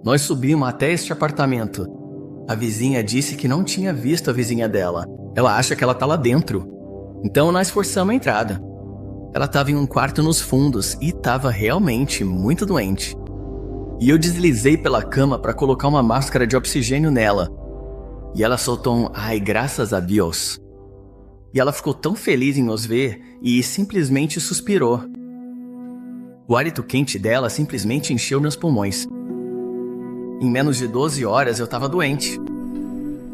Nós subimos até este apartamento. A vizinha disse que não tinha visto a vizinha dela. Ela acha que ela tá lá dentro. Então nós forçamos a entrada. Ela estava em um quarto nos fundos e estava realmente muito doente. E eu deslizei pela cama para colocar uma máscara de oxigênio nela. E ela soltou um "ai, graças a Deus". E ela ficou tão feliz em nos ver e simplesmente suspirou. O hálito quente dela simplesmente encheu meus pulmões. Em menos de 12 horas eu estava doente.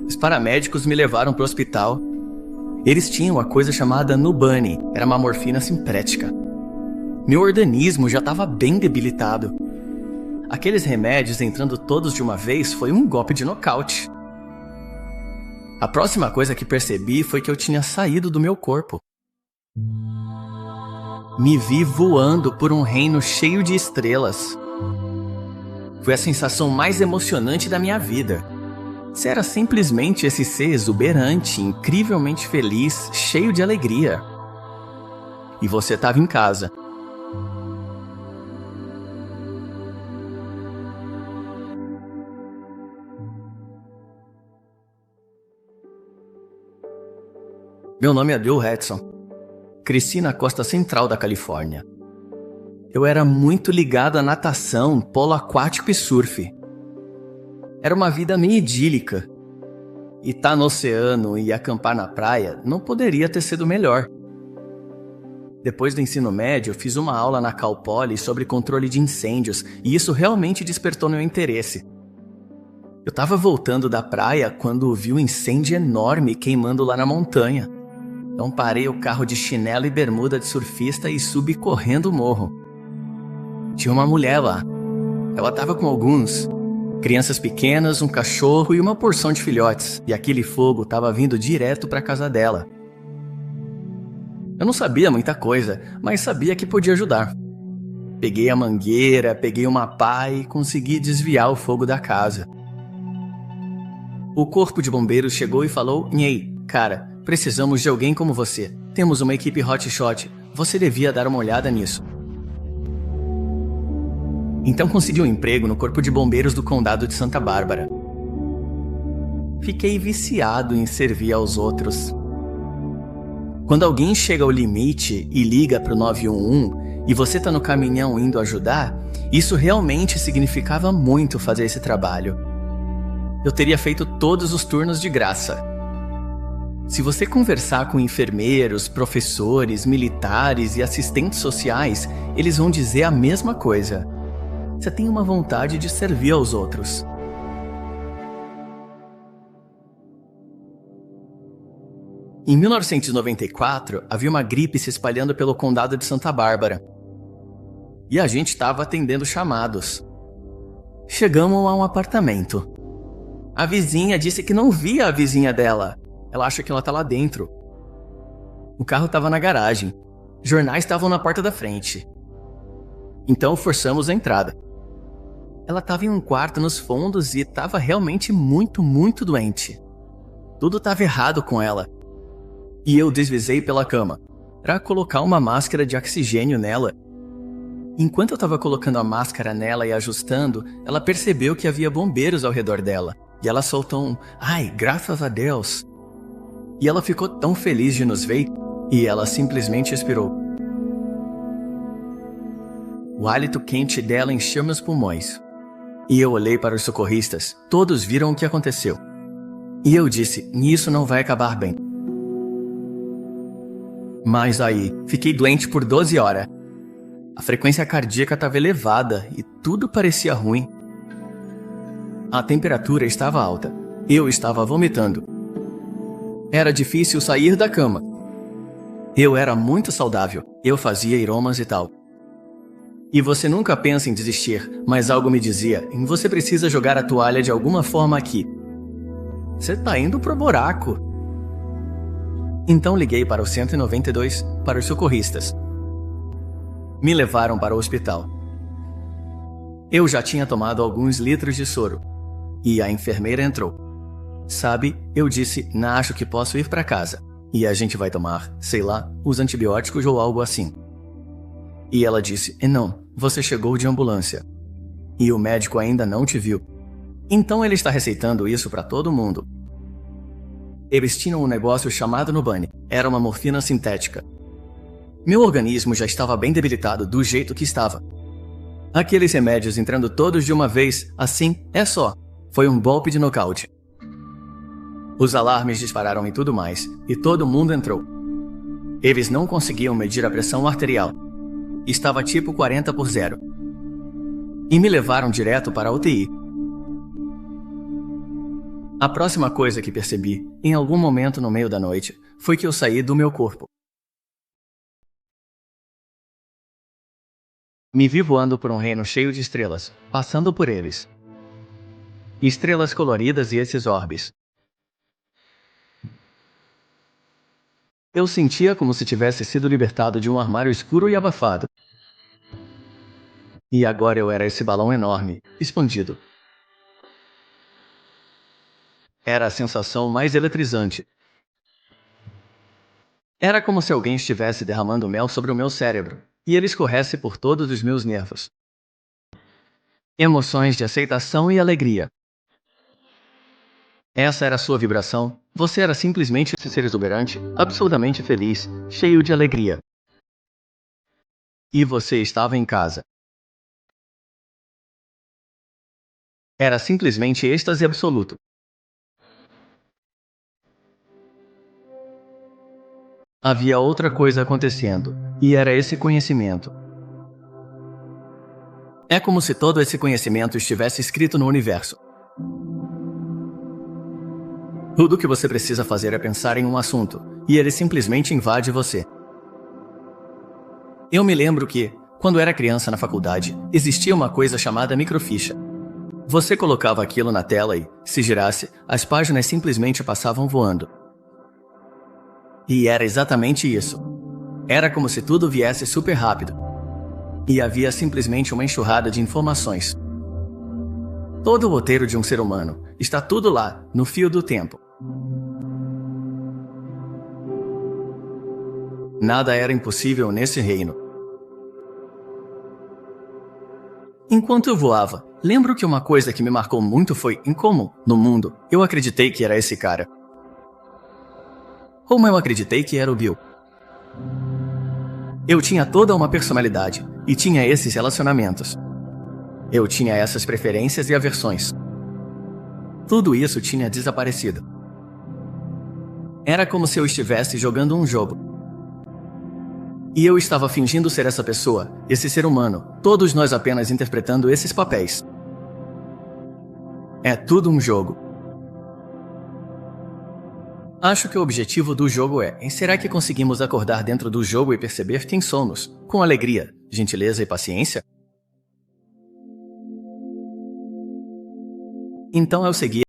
Os paramédicos me levaram para o hospital. Eles tinham uma coisa chamada Nubani, era uma morfina sintética. Meu organismo já estava bem debilitado. Aqueles remédios entrando todos de uma vez foi um golpe de nocaute. A próxima coisa que percebi foi que eu tinha saído do meu corpo. Me vi voando por um reino cheio de estrelas. Foi a sensação mais emocionante da minha vida. Você era simplesmente esse ser exuberante, incrivelmente feliz, cheio de alegria. E você estava em casa. Meu nome é Bill Hudson. Cresci na costa central da Califórnia. Eu era muito ligado à natação, polo aquático e surf. Era uma vida meio idílica. E estar no oceano e acampar na praia não poderia ter sido melhor. Depois do ensino médio, eu fiz uma aula na Cal Poly sobre controle de incêndios e isso realmente despertou meu interesse. Eu estava voltando da praia quando vi um incêndio enorme queimando lá na montanha. Então parei o carro de chinelo e bermuda de surfista e subi correndo o morro. Tinha uma mulher lá. Ela estava com alguns... crianças pequenas, um cachorro e uma porção de filhotes. E aquele fogo estava vindo direto para a casa dela. Eu não sabia muita coisa, mas sabia que podia ajudar. Peguei a mangueira, peguei uma pá e consegui desviar o fogo da casa. O corpo de bombeiros chegou e falou: "Nhei, cara, precisamos de alguém como você. Temos uma equipe hotshot. Você devia dar uma olhada nisso." Então consegui um emprego no Corpo de Bombeiros do Condado de Santa Bárbara. Fiquei viciado em servir aos outros. Quando alguém chega ao limite e liga para o 911 e você está no caminhão indo ajudar, isso realmente significava muito fazer esse trabalho. Eu teria feito todos os turnos de graça. Se você conversar com enfermeiros, professores, militares e assistentes sociais, eles vão dizer a mesma coisa. Você tem uma vontade de servir aos outros. Em 1994, havia uma gripe se espalhando pelo condado de Santa Bárbara. E a gente estava atendendo chamados. Chegamos a um apartamento. A vizinha disse que não via a vizinha dela. Ela acha que ela está lá dentro. O carro estava na garagem. Jornais estavam na porta da frente. Então forçamos a entrada. Ela estava em um quarto nos fundos e estava realmente muito, muito doente. Tudo estava errado com ela. E eu deslizei pela cama para colocar uma máscara de oxigênio nela. Enquanto eu estava colocando a máscara nela e ajustando, ela percebeu que havia bombeiros ao redor dela. E ela soltou um "ai, graças a Deus". E ela ficou tão feliz de nos ver e ela simplesmente expirou. O hálito quente dela encheu meus pulmões. E eu olhei para os socorristas. Todos viram o que aconteceu. E eu disse: "Isso não vai acabar bem." Mas aí, fiquei doente por 12 horas. A frequência cardíaca estava elevada e tudo parecia ruim. A temperatura estava alta. Eu estava vomitando. Era difícil sair da cama. Eu era muito saudável. Eu fazia aromas e tal. E você nunca pensa em desistir, mas algo me dizia: você precisa jogar a toalha de alguma forma aqui. Você tá indo pro buraco. Então liguei para o 192 para os socorristas. Me levaram para o hospital. Eu já tinha tomado alguns litros de soro. E a enfermeira entrou. Sabe, eu disse: acho que posso ir para casa. E a gente vai tomar, sei lá, os antibióticos ou algo assim. E ela disse: não, você chegou de ambulância. E o médico ainda não te viu. Então ele está receitando isso para todo mundo. Eles tinham um negócio chamado Nubane. Era uma morfina sintética. Meu organismo já estava bem debilitado do jeito que estava. Aqueles remédios entrando todos de uma vez, assim, é só. Foi um golpe de nocaute. Os alarmes dispararam e tudo mais, e todo mundo entrou. Eles não conseguiam medir a pressão arterial. Estava tipo 40/0. E me levaram direto para a UTI. A próxima coisa que percebi, em algum momento no meio da noite, foi que eu saí do meu corpo. Me vi voando por um reino cheio de estrelas, passando por eles. Estrelas coloridas e esses orbes. Eu sentia como se tivesse sido libertado de um armário escuro e abafado. E agora eu era esse balão enorme, expandido. Era a sensação mais eletrizante. Era como se alguém estivesse derramando mel sobre o meu cérebro, e ele escorresse por todos os meus nervos. Emoções de aceitação e alegria. Essa era a sua vibração. Você era simplesmente esse ser exuberante, absolutamente feliz, cheio de alegria. E você estava em casa. Era simplesmente êxtase absoluto. Havia outra coisa acontecendo, e era esse conhecimento. É como se todo esse conhecimento estivesse escrito no universo. Tudo que você precisa fazer é pensar em um assunto, e ele simplesmente invade você. Eu me lembro que, quando era criança na faculdade, existia uma coisa chamada microficha. Você colocava aquilo na tela e, se girasse, as páginas simplesmente passavam voando. E era exatamente isso. Era como se tudo viesse super rápido. E havia simplesmente uma enxurrada de informações. Todo o roteiro de um ser humano está tudo lá, no fio do tempo. Nada era impossível nesse reino. Enquanto eu voava, lembro que uma coisa que me marcou muito foi em como, no mundo, eu acreditei que era esse cara. Como eu acreditei que era o Bill. Eu tinha toda uma personalidade e tinha esses relacionamentos. Eu tinha essas preferências e aversões. Tudo isso tinha desaparecido. Era como se eu estivesse jogando um jogo. E eu estava fingindo ser essa pessoa, esse ser humano, todos nós apenas interpretando esses papéis. É tudo um jogo. Acho que o objetivo do jogo é: será que conseguimos acordar dentro do jogo e perceber quem somos, com alegria, gentileza e paciência? Então eu segui.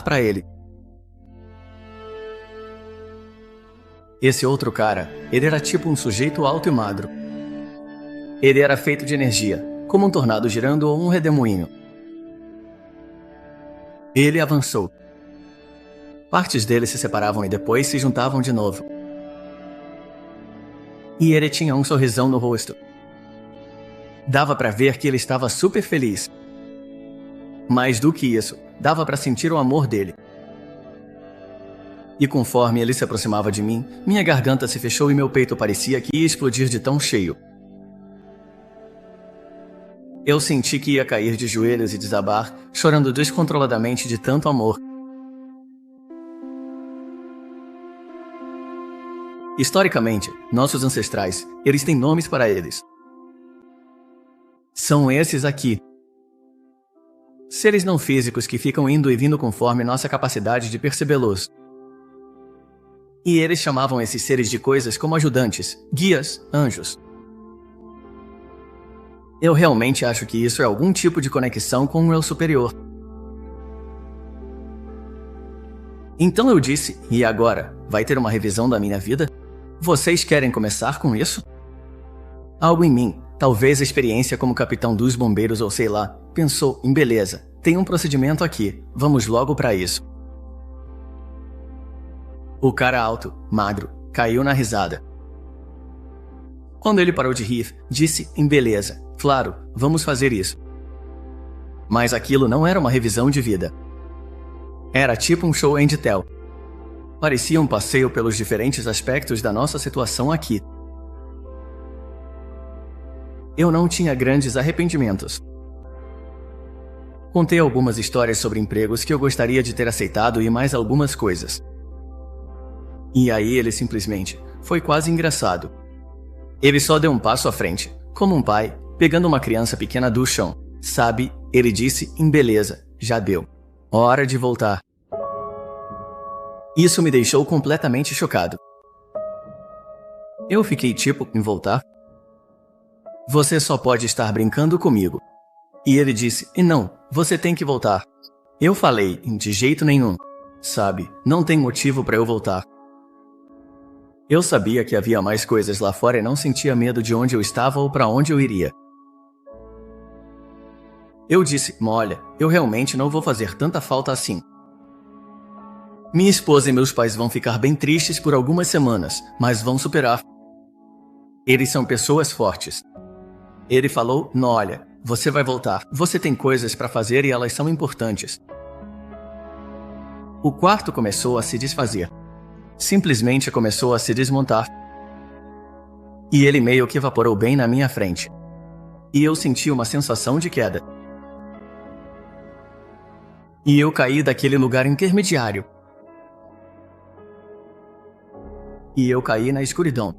Para ele. Esse outro cara, ele era tipo um sujeito alto e magro. Ele era feito de energia, como um tornado girando ou um redemoinho. Ele avançou. Partes dele se separavam e depois se juntavam de novo. E ele tinha um sorrisão no rosto. Dava para ver que ele estava super feliz. Mais do que isso, dava para sentir o amor dele. E conforme ele se aproximava de mim, minha garganta se fechou e meu peito parecia que ia explodir de tão cheio. Eu senti que ia cair de joelhos e desabar, chorando descontroladamente de tanto amor. Historicamente, nossos ancestrais, eles têm nomes para eles. São esses aqui. Seres não físicos que ficam indo e vindo conforme nossa capacidade de percebê-los. E eles chamavam esses seres de coisas como ajudantes, guias, anjos. Eu realmente acho que isso é algum tipo de conexão com o eu superior. Então eu disse, e agora? Vai ter uma revisão da minha vida? Vocês querem começar com isso? Algo em mim, talvez a experiência como capitão dos bombeiros ou sei lá, pensou em beleza, tem um procedimento aqui, vamos logo para isso. O cara alto, magro, caiu na risada. Quando ele parou de rir, disse em beleza, claro, vamos fazer isso. Mas aquilo não era uma revisão de vida. Era tipo um show and tell. Parecia um passeio pelos diferentes aspectos da nossa situação aqui. Eu não tinha grandes arrependimentos. Contei algumas histórias sobre empregos que eu gostaria de ter aceitado e mais algumas coisas. E aí ele simplesmente foi quase engraçado. Ele só deu um passo à frente, como um pai, pegando uma criança pequena do chão. Sabe, ele disse em beleza, já deu. Hora de voltar. Isso me deixou completamente chocado. Eu fiquei tipo, em voltar? Você só pode estar brincando comigo. E ele disse, e não, você tem que voltar. Eu falei, de jeito nenhum. Sabe, não tem motivo para eu voltar. Eu sabia que havia mais coisas lá fora e não sentia medo de onde eu estava ou para onde eu iria. Eu disse, olha, eu realmente não vou fazer tanta falta assim. Minha esposa e meus pais vão ficar bem tristes por algumas semanas, mas vão superar. Eles são pessoas fortes. Ele falou, olha, você vai voltar. Você tem coisas para fazer e elas são importantes. O quarto começou a se desfazer. Simplesmente começou a se desmontar. E ele meio que evaporou bem na minha frente. E eu senti uma sensação de queda. E eu caí daquele lugar intermediário. E eu caí na escuridão.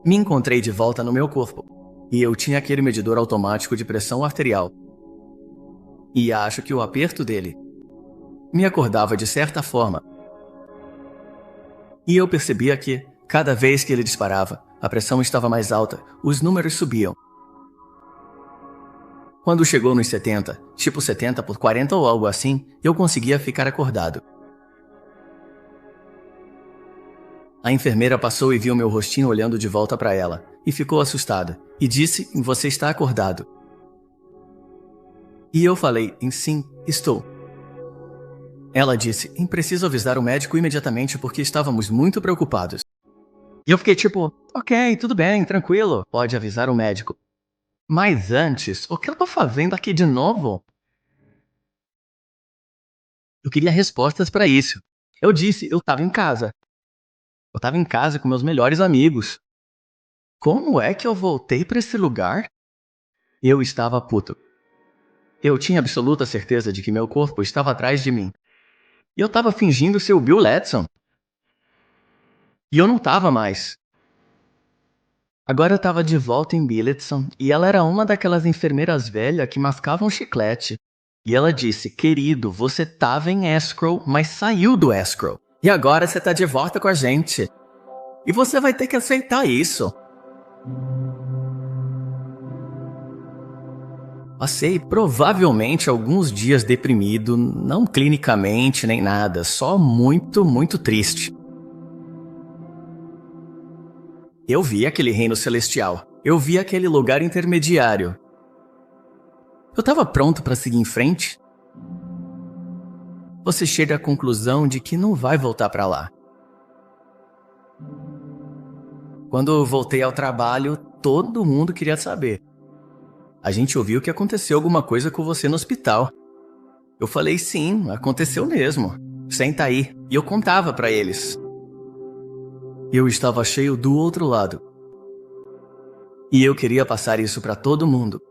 Me encontrei de volta no meu corpo. E eu tinha aquele medidor automático de pressão arterial. E acho que o aperto dele me acordava de certa forma. E eu percebia que, cada vez que ele disparava, a pressão estava mais alta, os números subiam. Quando chegou nos 70, tipo 70 por 40 ou algo assim, eu conseguia ficar acordado. A enfermeira passou e viu meu rostinho olhando de volta para ela, e ficou assustada, e disse, você está acordado. E eu falei, sim, estou. Ela disse, preciso avisar o médico imediatamente porque estávamos muito preocupados. E eu fiquei tipo, ok, tudo bem, tranquilo, pode avisar o médico. Mas antes, o que eu tô fazendo aqui de novo? Eu queria respostas para isso. Eu disse, eu estava em casa. Eu estava em casa com meus melhores amigos. Como é que eu voltei para esse lugar? Eu estava puto. Eu tinha absoluta certeza de que meu corpo estava atrás de mim. E eu estava fingindo ser o Bill Ledson. E eu não estava mais. Agora eu estava de volta em Billetson e ela era uma daquelas enfermeiras velhas que mascavam chiclete. E ela disse, querido, você estava em escrow, mas saiu do escrow. E agora você está de volta com a gente. E você vai ter que aceitar isso. Passei provavelmente alguns dias deprimido, não clinicamente nem nada, só muito, muito triste. Eu vi aquele reino celestial, eu vi aquele lugar intermediário. Eu estava pronto para seguir em frente. Você chega à conclusão de que não vai voltar para lá. Quando eu voltei ao trabalho, todo mundo queria saber. A gente ouviu que aconteceu alguma coisa com você no hospital. Eu falei sim, aconteceu mesmo. Senta aí. E eu contava para eles. Eu estava cheio do outro lado. E eu queria passar isso para todo mundo.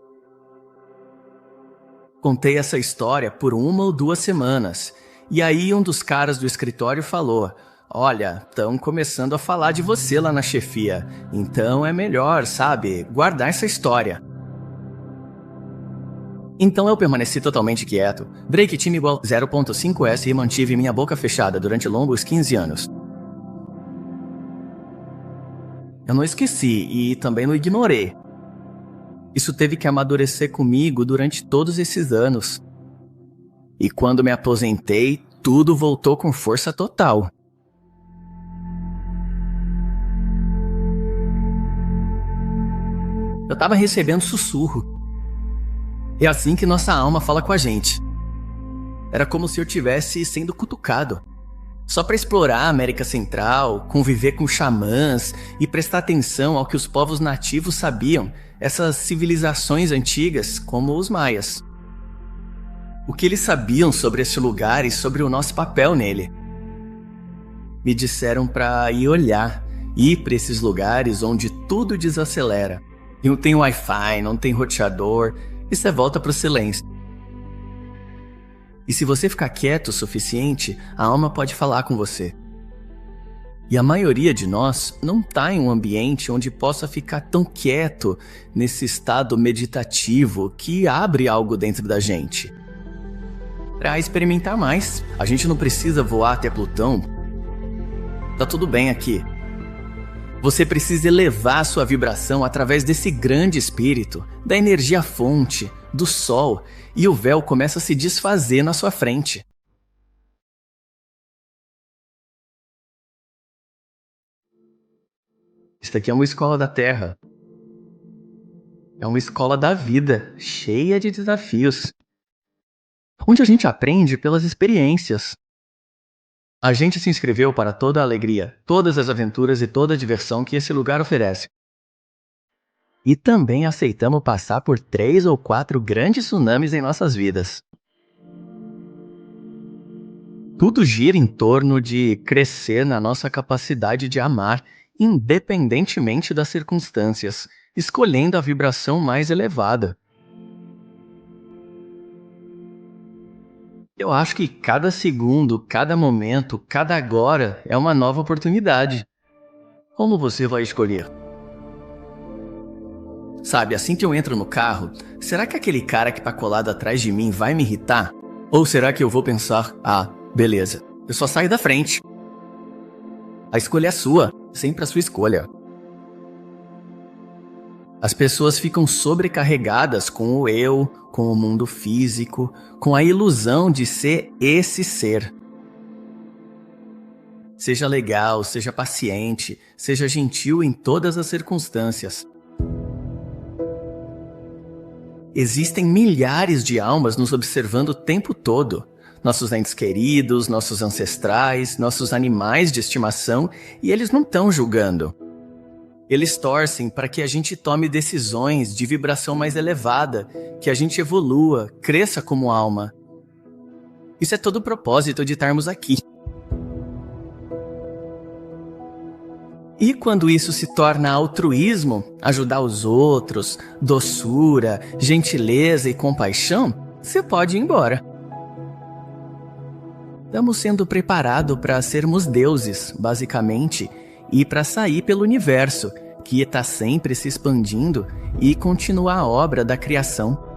Contei essa história por 1 ou 2 semanas. E aí um dos caras do escritório falou: olha, estão começando a falar de você lá na chefia. Então é melhor, sabe, guardar essa história. Então eu permaneci totalmente quieto. Break time igual 0.5S e mantive minha boca fechada durante longos 15 anos. Eu não esqueci e também não ignorei. Isso teve que amadurecer comigo durante todos esses anos. E quando me aposentei, tudo voltou com força total. Eu estava recebendo sussurro. É assim que nossa alma fala com a gente. Era como se eu estivesse sendo cutucado. Só para explorar a América Central, conviver com xamãs e prestar atenção ao que os povos nativos sabiam, essas civilizações antigas, como os maias. O que eles sabiam sobre esse lugar e sobre o nosso papel nele. Me disseram para ir olhar, ir para esses lugares onde tudo desacelera. E não tem Wi-Fi, não tem roteador, e você volta para o silêncio. E se você ficar quieto o suficiente, a alma pode falar com você. E a maioria de nós não está em um ambiente onde possa ficar tão quieto nesse estado meditativo que abre algo dentro da gente. Para experimentar mais, a gente não precisa voar até Plutão. Tá tudo bem aqui. Você precisa elevar sua vibração através desse grande espírito, da energia fonte, do sol, e o véu começa a se desfazer na sua frente. Isso aqui é uma escola da Terra. É uma escola da vida, cheia de desafios. Onde a gente aprende pelas experiências. A gente se inscreveu para toda a alegria, todas as aventuras e toda a diversão que esse lugar oferece. E também aceitamos passar por 3 ou 4 grandes tsunamis em nossas vidas. Tudo gira em torno de crescer na nossa capacidade de amar, independentemente das circunstâncias, escolhendo a vibração mais elevada. Eu acho que cada segundo, cada momento, cada agora é uma nova oportunidade. Como você vai escolher? Sabe, assim que eu entro no carro, será que aquele cara que tá colado atrás de mim vai me irritar? Ou será que eu vou pensar, beleza, eu só saio da frente. A escolha é sua, sempre a sua escolha. As pessoas ficam sobrecarregadas com o eu, com o mundo físico, com a ilusão de ser esse ser. Seja legal, seja paciente, seja gentil em todas as circunstâncias. Existem milhares de almas nos observando o tempo todo. Nossos entes queridos, nossos ancestrais, nossos animais de estimação, e eles não estão julgando. Eles torcem para que a gente tome decisões de vibração mais elevada, que a gente evolua, cresça como alma. Isso é todo o propósito de estarmos aqui. E quando isso se torna altruísmo, ajudar os outros, doçura, gentileza e compaixão, você pode ir embora. Estamos sendo preparados para sermos deuses, basicamente, e para sair pelo universo, que está sempre se expandindo, e continuar a obra da criação.